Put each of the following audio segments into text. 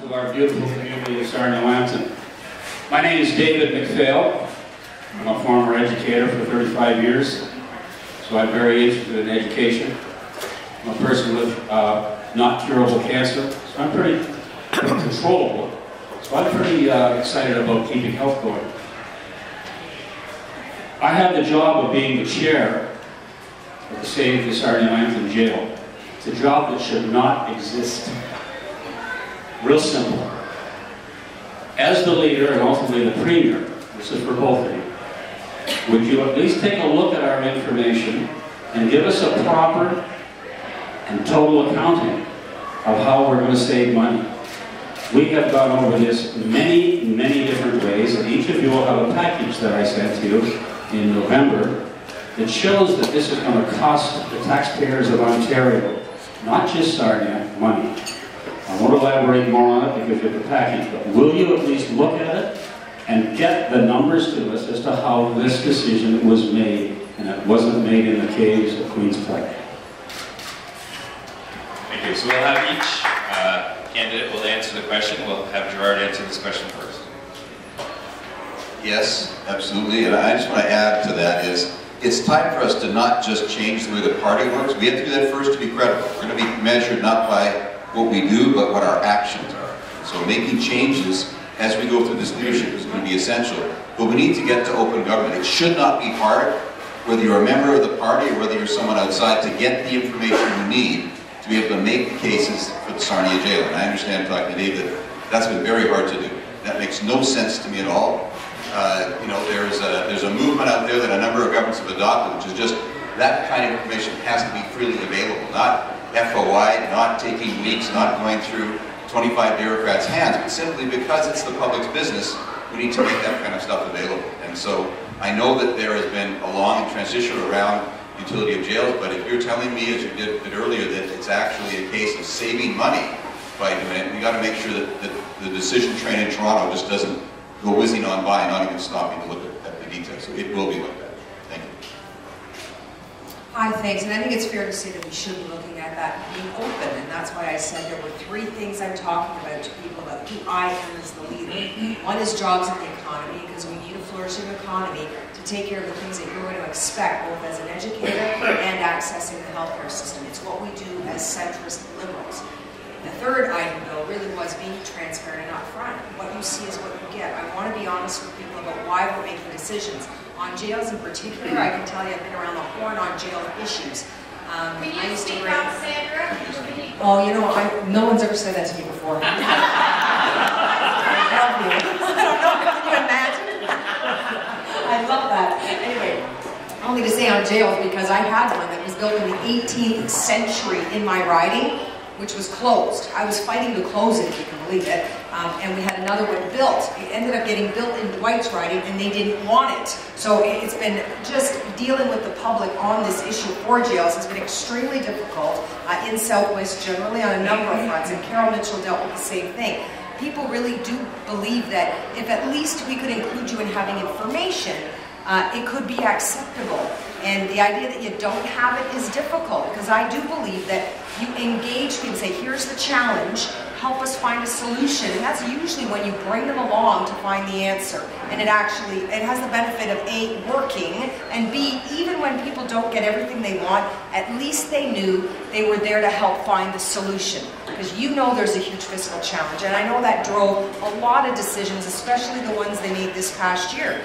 to our beautiful community of Sarnia. My name is David McPhail. I'm a former educator for 35 years, so I'm very interested in education. I'm a person with not curable cancer, so I'm pretty controllable. So I'm pretty excited about keeping health going. I have the job of being the chair of the Save the Sarnia Jail. It's a job that should not exist. Real simple. As the leader and ultimately the premier, this is for both of you, would you at least take a look at our information and give us a proper and total accounting of how we're going to save money? We have gone over this many, many different ways, and each of you will have a package that I sent to you in November that shows that this is going to cost the taxpayers of Ontario, not just Sarnia, money. I won't elaborate more on it because you have the package, but will you at least look at it and get the numbers to us as to how this decision was made, and it wasn't made in the caves of Queen's Park? Thank you. So we'll have each candidate will answer the question. We'll have Gerard answer this question first. Yes, absolutely. And I just want to add to that is, it's time for us to not just change the way the party works. We have to do that first to be credible. We're going to be measured not by what we do, but what our actions are. So making changes as we go through this leadership is going to be essential. But we need to get to open government. It should not be hard, whether you're a member of the party or whether you're someone outside, to get the information you need to be able to make the cases for the Sarnia jail. And I understand, talking to Dave, that that's been very hard to do. That makes no sense to me at all. You know, there's a movement out there that a number of governments have adopted, which is just that kind of information has to be freely available, not FOI, not taking weeks, not going through 25 bureaucrats' hands, but simply because it's the public's business, we need to make that kind of stuff available. And so I know that there has been a long transition around utility of jails, but if you're telling me, as you did earlier, that it's actually a case of saving money by doing it, we got to make sure that the decision train in Toronto just doesn't go whizzing on by, not even stopping to look at the details. So it will be like that. Thank you. Hi, thanks. And I think it's fair to say that we should be looking at that being open, and that's why I said there were three things I'm talking about to people about who I am as the leader. One is jobs in the economy, because we need a flourishing economy to take care of the things that you're going to expect, both as an educator and accessing the healthcare system. It's what we do as centrist liberals. The third item, though, really was being transparent and upfront. What you see is what you get. I want to be honest with people about why we're making decisions. On jails in particular, I can tell you I've been around the horn on jail issues. Can you speak up, Sandra? Oh, you know, no one's ever said that to me before. I love you. I don't know, can you imagine? I love that. Anyway, only to say on jails, because I had one that was built in the 18th century in my riding, which was closed. I was fighting to close it, if you can believe it, and we had another one built. It ended up getting built in Dwight's riding, and they didn't want it. So it's been just dealing with the public on this issue for jails has been extremely difficult in Southwest generally on a number of fronts, and Carol Mitchell dealt with the same thing. People really do believe that if at least we could include you in having information, it could be acceptable. And the idea that you don't have it is difficult, because I do believe that you engage people and say, here's the challenge, help us find a solution. And that's usually when you bring them along to find the answer. And it has the benefit of A, working, and B, even when people don't get everything they want, at least they knew they were there to help find the solution. Because you know there's a huge fiscal challenge. And I know that drove a lot of decisions, especially the ones they made this past year.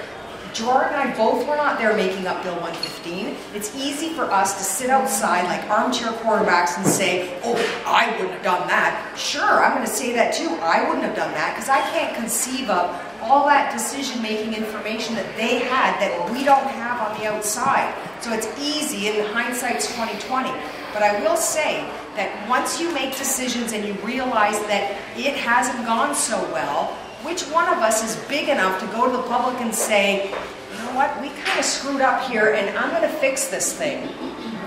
Gerard and I both were not there making up Bill 115. It's easy for us to sit outside like armchair quarterbacks and say, oh, I wouldn't have done that. Sure, I'm going to say that too. I wouldn't have done that, because I can't conceive of all that decision-making information that they had that we don't have on the outside. So it's easy, and hindsight's 20/20. But I will say that once you make decisions and you realize that it hasn't gone so well, which one of us is big enough to go to the public and say, you know what, we kind of screwed up here and I'm going to fix this thing.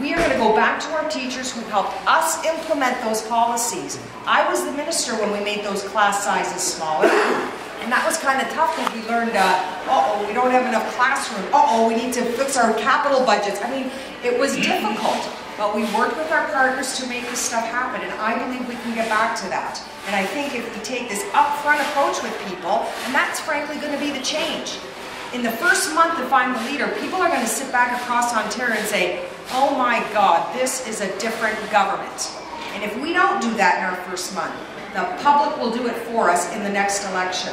We are going to go back to our teachers who helped us implement those policies. I was the minister when we made those class sizes smaller. And that was kind of tough because we learned, uh-oh, we don't have enough classrooms. Uh-oh, we need to fix our capital budgets. I mean, it was difficult. but we worked with our partners to make this stuff happen, and I believe we can get back to that. And I think if we take this upfront approach with people, and that's frankly going to be the change. In the first month, if I'm the leader, people are going to sit back across Ontario and say, oh my God, this is a different government. And if we don't do that in our first month, the public will do it for us in the next election.